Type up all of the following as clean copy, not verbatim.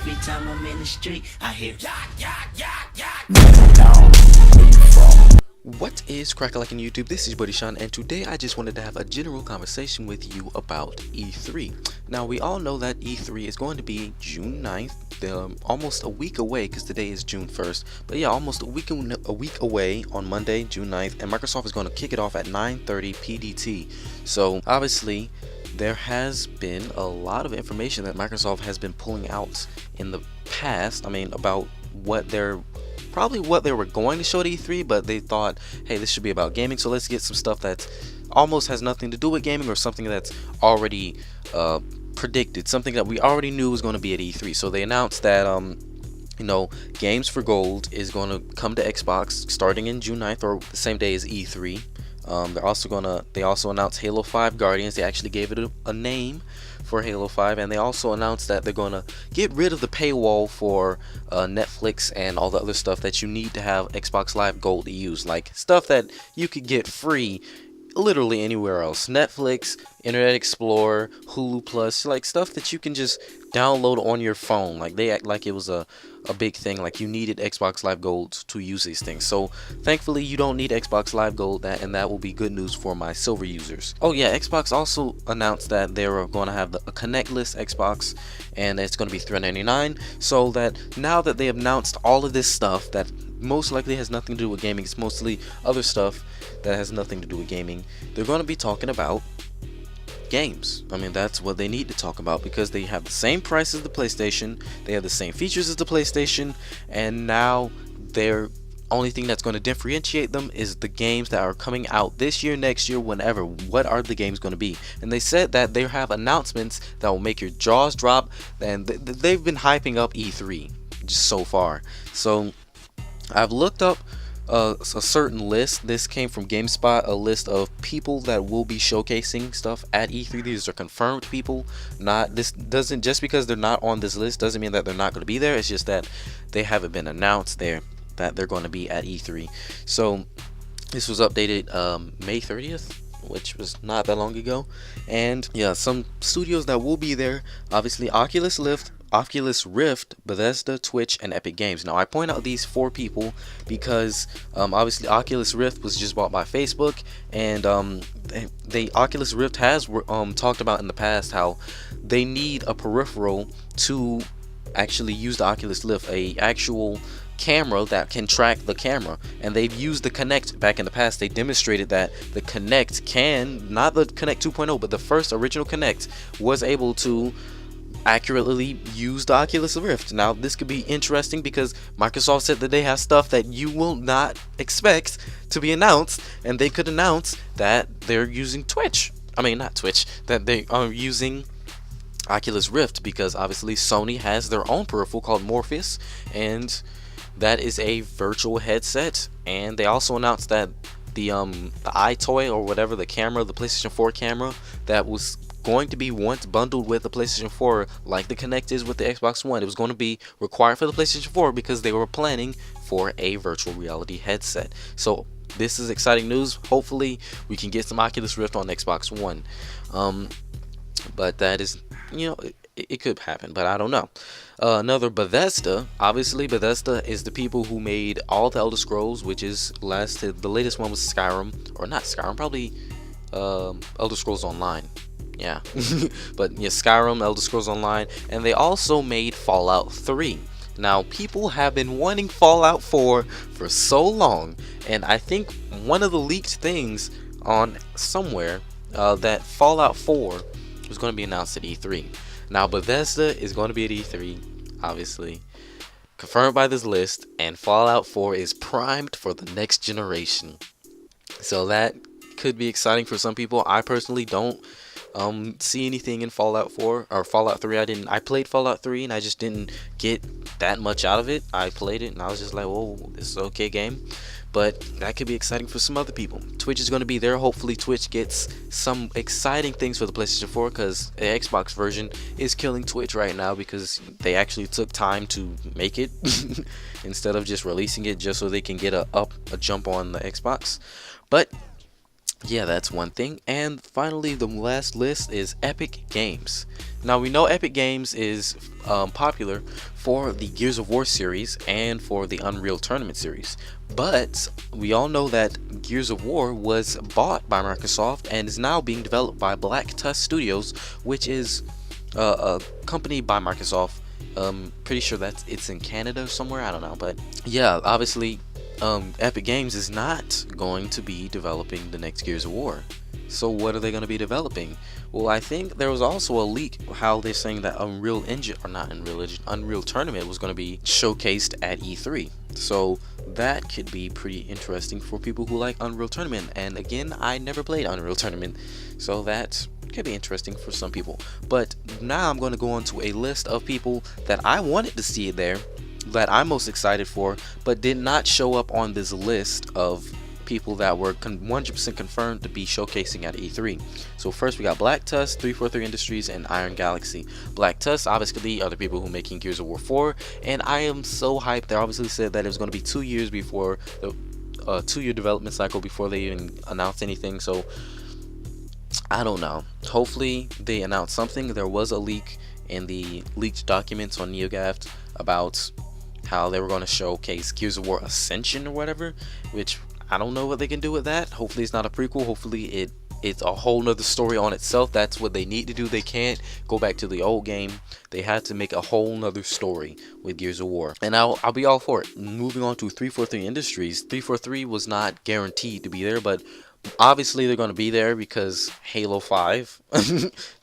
every time I'm in the street, I hear yak, yak, yak, yak. What is cracking like in YouTube? This is Buddy Sean, and today I just wanted to have a general conversation with you about E3. Now, we all know that E3 is going to be June 9th, almost a week away, because today is June 1st. But yeah, almost a week away on Monday, June 9th, and Microsoft is going to kick it off at 9:30 PDT. So obviously, there has been a lot of information that Microsoft has been pulling out in the past. I mean, about what they're probably what they were going to show at E3, but they thought, hey, this should be about gaming, so let's get some stuff that almost has nothing to do with gaming, or something that's already predicted, something that we already knew was going to be at E3. So they announced that Games for Gold is going to come to Xbox starting in June 9th, or the same day as E3. They also announced Halo 5 Guardians. They actually gave it a name for Halo 5, and they also announced that they're gonna get rid of the paywall for Netflix and all the other stuff that you need to have Xbox Live Gold to use, like stuff that you could get free literally anywhere else. Netflix, Internet Explorer, Hulu Plus, like stuff that you can just download on your phone. Like they act like it was a big thing, like you needed Xbox Live Gold to use these things. So thankfully you don't need Xbox Live Gold, and that will be good news for my silver users. Oh yeah, Xbox also announced that they're going to have a connectless Xbox, and it's going to be $399. So that now that they have announced all of this stuff that most likely has nothing to do with gaming, it's mostly other stuff that has nothing to do with gaming, they're going to be talking about games. I mean, that's what they need to talk about, because they have the same price as the PlayStation, they have the same features as the PlayStation, and now their only thing that's going to differentiate them is the games that are coming out this year, next year, whenever. What are the games going to be? And they said that they have announcements that will make your jaws drop, and they've been hyping up E3 just so far. So I've looked up a certain list. This came from GameSpot, a list of people that will be showcasing stuff at E3. These are confirmed people. This doesn't, just because they're not on this list doesn't mean that they're not going to be there. It's just that they haven't been announced there that they're going to be at E3. So this was updated May 30th, which was not that long ago. And yeah, some studios that will be there, obviously Oculus Rift, Bethesda, Twitch, and Epic Games. Now I point out these four people because obviously Oculus Rift was just bought by Facebook, and Oculus Rift has talked about in the past how they need a peripheral to actually use the Oculus Rift, a actual camera that can track the camera, and they've used the Kinect back in the past. They demonstrated that the Kinect can, not the Kinect 2.0, but the first original Kinect was able to accurately use the Oculus Rift. Now this could be interesting because Microsoft said that they have stuff that you will not expect to be announced, and they could announce that they're using that they are using Oculus Rift, because obviously Sony has their own peripheral called Morpheus, and that is a virtual headset. And they also announced that the iToy, or whatever, the camera, the PlayStation 4 camera that was going to be once bundled with the PlayStation 4, like the Kinect is with the Xbox One, it was going to be required for the PlayStation 4 because they were planning for a virtual reality headset. So this is exciting news. Hopefully we can get some Oculus Rift on Xbox One. But that is, it could happen, but I don't know. Another, Bethesda. Obviously Bethesda is the people who made all the Elder Scrolls, which is the latest one was Skyrim, or not Skyrim, probably Elder Scrolls Online. Yeah. But yeah, Skyrim, Elder Scrolls Online, and they also made Fallout 3. Now people have been wanting Fallout 4 for so long, and I think one of the leaked things on somewhere that Fallout 4 was going to be announced at E3. Now Bethesda is going to be at E3, obviously, confirmed by this list, and Fallout 4 is primed for the next generation. So that could be exciting for some people. I personally don't see anything in Fallout 4 or Fallout 3. I played Fallout 3 and I just didn't get that much out of it. I played it and I was just like, whoa, this is an okay game. But that could be exciting for some other people. Twitch is going to be there. Hopefully Twitch gets some exciting things for the PlayStation 4, because the Xbox version is killing Twitch right now, because they actually took time to make it instead of just releasing it just so they can get a jump on the Xbox. But Yeah, that's one thing. And finally, the last list is Epic Games. Now, we know Epic Games is popular for the Gears of War series and for the Unreal Tournament series. But we all know that Gears of War was bought by Microsoft and is now being developed by Black Tusk Studios, which is a company by Microsoft. Pretty sure that it's in Canada somewhere. I don't know, but yeah, obviously, Epic Games is not going to be developing the next Gears of War. So what are they going to be developing? Well, I think there was also a leak how they're saying that Unreal Engine, or not Unreal Engine, Unreal Tournament was going to be showcased at E3. So that could be pretty interesting for people who like Unreal Tournament. And again, I never played Unreal Tournament, so that could be interesting for some people. But now I'm going to go on to a list of people that I wanted to see there, that I'm most excited for, but did not show up on this list of people that were 100% confirmed to be showcasing at E3. So first we got Black Tusk, 343 Industries, and Iron Galaxy. Black Tusk obviously are the people who are making Gears of War 4, and I am so hyped. They obviously said that it was going to be 2 years before the 2-year development cycle before they even announced anything. So I don't know. Hopefully they announce something. There was a leak in the leaked documents on NeoGAF about how they were going to showcase Gears of War Ascension or whatever, which I don't know what they can do with that. Hopefully it's not a prequel. Hopefully it's a whole nother story on itself. That's what they need to do. They can't go back to the old game. They had to make a whole nother story with Gears of War, and I'll be all for it. Moving on to 343 Industries. 343 was not guaranteed to be there, but obviously they're going to be there because Halo 5.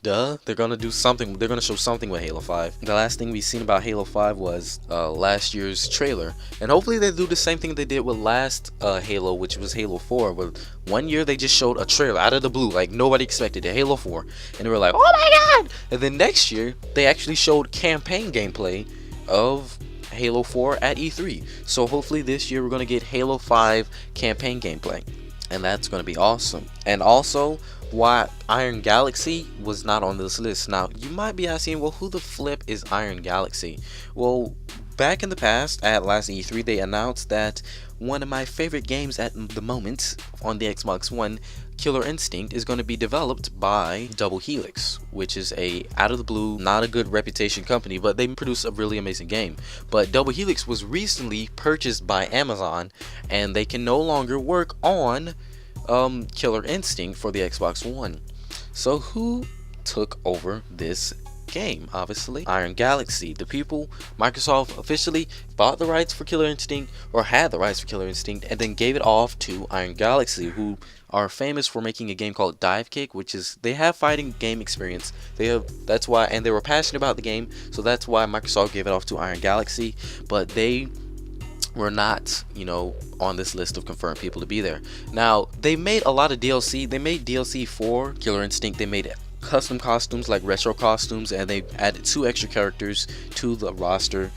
Duh, they're going to do something. They're going to show something with Halo 5. The last thing we've seen about Halo 5 was last year's trailer, and hopefully they do the same thing they did with last Halo, which was Halo 4. But one year they just showed a trailer out of the blue, like nobody expected it, Halo 4, and they were like, oh my god. And then next year they actually showed campaign gameplay of Halo 4 at E3. So hopefully this year we're going to get Halo 5 campaign gameplay, and that's going to be awesome. And also, why Iron Galaxy was not on this list. Now, you might be asking, well, who the flip is Iron Galaxy? Well, back in the past, at last E3, they announced that one of my favorite games at the moment on the Xbox One, Killer Instinct, is going to be developed by Double Helix, which is a out of the blue, not a good reputation company, but they produce a really amazing game. But Double Helix was recently purchased by Amazon, and they can no longer work on Killer Instinct for the Xbox One. So who took over this game? Obviously Iron Galaxy. The people, Microsoft officially bought the rights for Killer Instinct, or had the rights for Killer Instinct, and then gave it off to Iron Galaxy, who are famous for making a game called Dive Kick, which is, they have fighting game experience. That's why, and they were passionate about the game, so that's why Microsoft gave it off to Iron Galaxy. But they were not, on this list of confirmed people to be there. Now, they made a lot of DLC. They made DLC for Killer Instinct. They made custom costumes, like retro costumes, and they added 2 extra characters to the roster,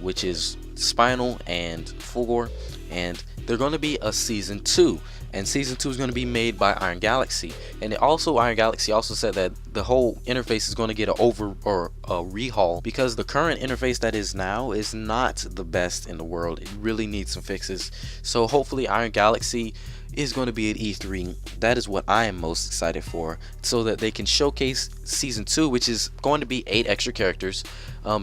which is Spinal and Fulgore, and they're going to be a season 2. And season 2 is going to be made by Iron Galaxy. And Iron Galaxy also said that the whole interface is going to get a rehaul, because the current interface that is now is not the best in the world. It really needs some fixes. So hopefully Iron Galaxy is going to be at E3. That is what I am most excited for, so that they can showcase season 2, which is going to be 8 extra characters,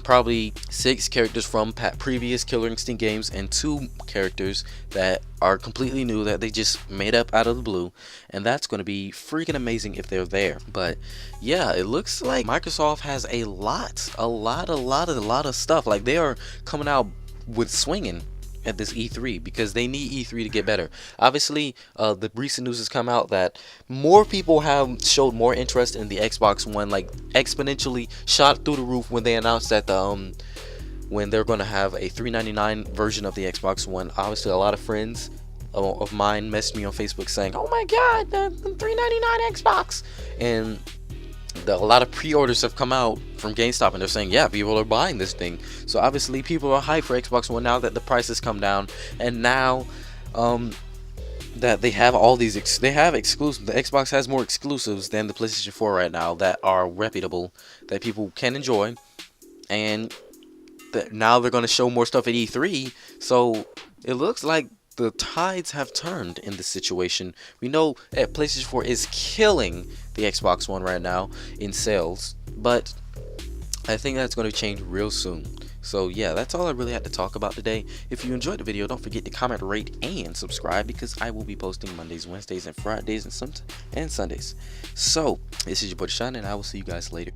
probably 6 characters from previous Killer Instinct games, and 2 characters that are completely new that they just made up out of the blue, and that's going to be freaking amazing if they're there. But yeah, it looks like Microsoft has a lot of stuff. Like, they are coming out with swinging at this E3, because they need E3 to get better. Obviously, the recent news has come out that more people have showed more interest in the Xbox One, like exponentially shot through the roof when they announced that when they're going to have a $399 version of the Xbox One. Obviously, a lot of friends of mine messaged me on Facebook saying, "Oh my God, the $399 Xbox!" And a lot of pre-orders have come out from GameStop, and they're saying, yeah, people are buying this thing. So obviously people are hyped for Xbox One now that the prices come down, and now that they have all these exclusives. The Xbox has more exclusives than the PlayStation 4 right now that are reputable, that people can enjoy, and now they're going to show more stuff at E3. So it looks like the tides have turned in this situation. We know that PlayStation 4 is killing the Xbox One right now in sales, but I think that's going to change real soon. So yeah, that's all I really had to talk about today. If you enjoyed the video, don't forget to comment, rate, and subscribe, because I will be posting Mondays, Wednesdays, and Fridays, and Sundays. So this is your boy Sean, and I will see you guys later.